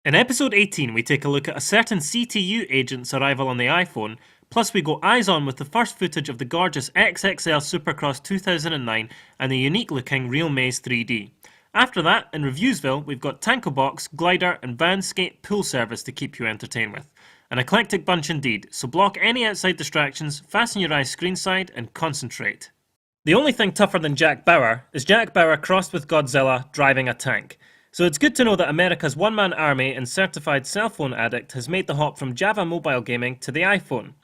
In episode 18, we take a look at a certain CTU agent's arrival on the iPhone, plus we go eyes on with the first footage of the gorgeous XXL Supercross 2009 and the unique looking Realmaze 3D. After that, in Reviewsville, we've got Tanko Box, Glyder and Vanscape pool service to keep you entertained with. An eclectic bunch indeed, so block any outside distractions, fasten your eyes screenside and concentrate. The only thing tougher than Jack Bauer is Jack Bauer crossed with Godzilla driving a tank. So it's good to know that America's one-man army and certified cell phone addict has made the hop from Java mobile gaming to the iPhone.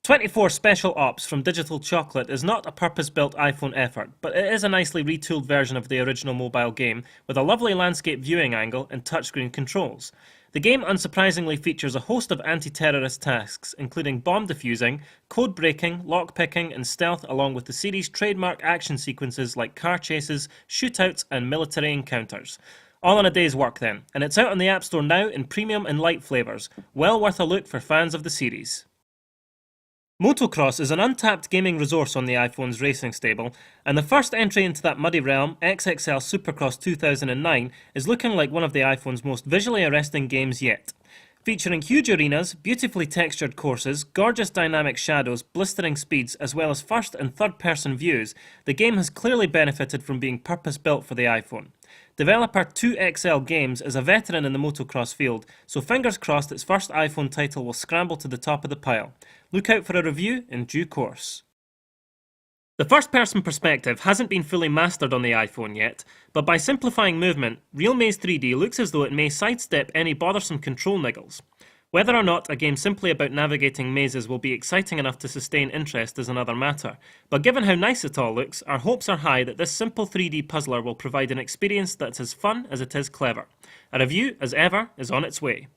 24 Special Ops from Digital Chocolate is not a purpose-built iPhone effort, but it is a nicely retooled version of the original mobile game with a lovely landscape viewing angle and touchscreen controls. The game unsurprisingly features a host of anti-terrorist tasks, including bomb defusing, code breaking, lockpicking and stealth, along with the series' trademark action sequences like car chases, shootouts and military encounters. All in a day's work then, and it's out on the App Store now in premium and light flavours, well worth a look for fans of the series. Motocross is an untapped gaming resource on the iPhone's racing stable, and the first entry into that muddy realm, XXL Supercross 2009, is looking like one of the iPhone's most visually arresting games yet. Featuring huge arenas, beautifully textured courses, gorgeous dynamic shadows, blistering speeds, as well as first and third person views, the game has clearly benefited from being purpose-built for the iPhone. Developer 2XL Games is a veteran in the motocross field, so fingers crossed its first iPhone title will scramble to the top of the pile. Look out for a review in due course. The first-person perspective hasn't been fully mastered on the iPhone yet, but by simplifying movement, Realmaze 3D looks as though it may sidestep any bothersome control niggles. Whether or not a game simply about navigating mazes will be exciting enough to sustain interest is another matter, but given how nice it all looks, our hopes are high that this simple 3D puzzler will provide an experience that's as fun as it is clever. A review, as ever, is on its way.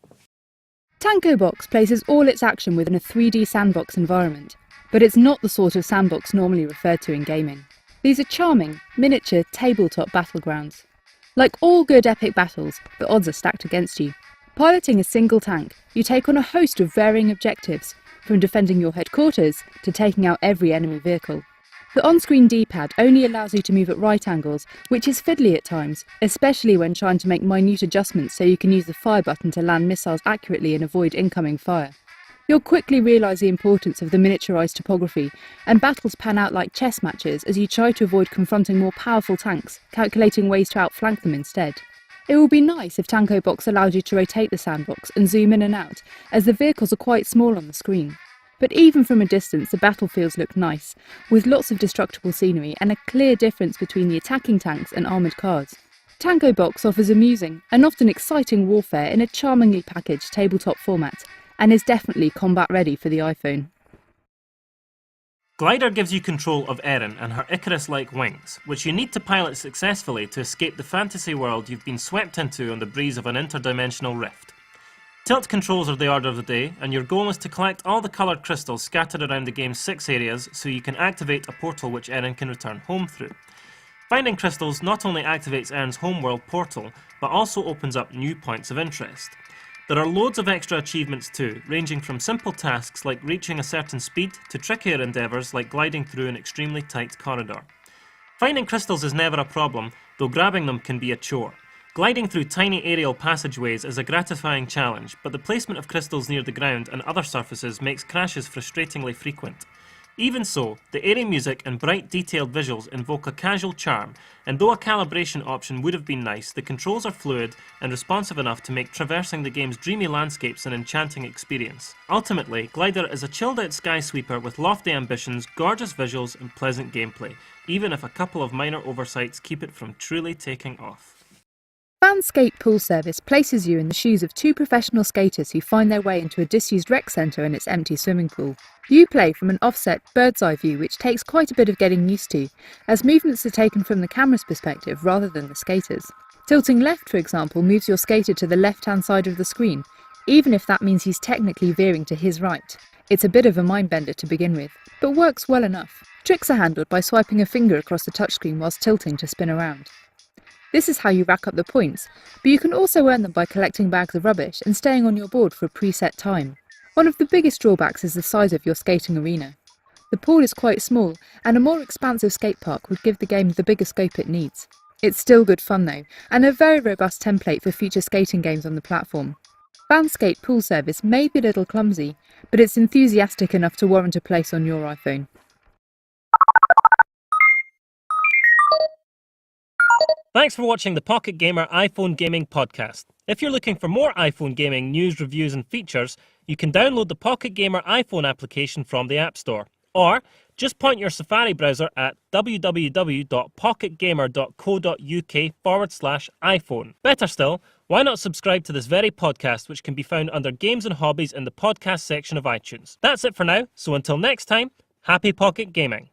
Tanko Box places all its action within a 3D sandbox environment, but it's not the sort of sandbox normally referred to in gaming. These are charming, miniature, tabletop battlegrounds. Like all good epic battles, the odds are stacked against you. Piloting a single tank, you take on a host of varying objectives, from defending your headquarters to taking out every enemy vehicle. The on-screen D-pad only allows you to move at right angles, which is fiddly at times, especially when trying to make minute adjustments so you can use the fire button to land missiles accurately and avoid incoming fire. You'll quickly realise the importance of the miniaturised topography, and battles pan out like chess matches as you try to avoid confronting more powerful tanks, calculating ways to outflank them instead. It would be nice if Tanko Box allowed you to rotate the sandbox and zoom in and out, as the vehicles are quite small on the screen. But even from a distance, the battlefields look nice, with lots of destructible scenery and a clear difference between the attacking tanks and armoured cars. Tanko Box offers amusing and often exciting warfare in a charmingly packaged tabletop format, and is definitely combat ready for the iPhone. Glyder gives you control of Erin and her Icarus-like wings, which you need to pilot successfully to escape the fantasy world you've been swept into on the breeze of an interdimensional rift. Tilt controls are the order of the day, and your goal is to collect all the coloured crystals scattered around the game's 6 areas so you can activate a portal which Erin can return home through. Finding crystals not only activates Erin's homeworld portal, but also opens up new points of interest. There are loads of extra achievements too, ranging from simple tasks like reaching a certain speed to trickier endeavours like gliding through an extremely tight corridor. Finding crystals is never a problem, though grabbing them can be a chore. Gliding through tiny aerial passageways is a gratifying challenge, but the placement of crystals near the ground and other surfaces makes crashes frustratingly frequent. Even so, the airy music and bright detailed visuals invoke a casual charm, and though a calibration option would have been nice, the controls are fluid and responsive enough to make traversing the game's dreamy landscapes an enchanting experience. Ultimately, Glyder is a chilled out sky sweeper with lofty ambitions, gorgeous visuals and pleasant gameplay, even if a couple of minor oversights keep it from truly taking off. Vanscape Pool Service places you in the shoes of two professional skaters who find their way into a disused rec centre and its empty swimming pool. You play from an offset bird's eye view, which takes quite a bit of getting used to, as movements are taken from the camera's perspective rather than the skater's. Tilting left, for example, moves your skater to the left-hand side of the screen, even if that means he's technically veering to his right. It's a bit of a mind-bender to begin with, but works well enough. Tricks are handled by swiping a finger across the touchscreen whilst tilting to spin around. This is how you rack up the points, but you can also earn them by collecting bags of rubbish and staying on your board for a preset time. One of the biggest drawbacks is the size of your skating arena. The pool is quite small, and a more expansive skate park would give the game the bigger scope it needs. It's still good fun though, and a very robust template for future skating games on the platform. Bandskate pool service may be a little clumsy, but it's enthusiastic enough to warrant a place on your iPhone. Thanks for watching the Pocket Gamer iPhone Gaming Podcast. If you're looking for more iPhone gaming news, reviews and features, you can download the Pocket Gamer iPhone application from the App Store. Or just point your Safari browser at www.pocketgamer.co.uk/iPhone. Better still, why not subscribe to this very podcast, which can be found under Games and Hobbies in the podcast section of iTunes. That's it for now, so until next time, happy Pocket Gaming.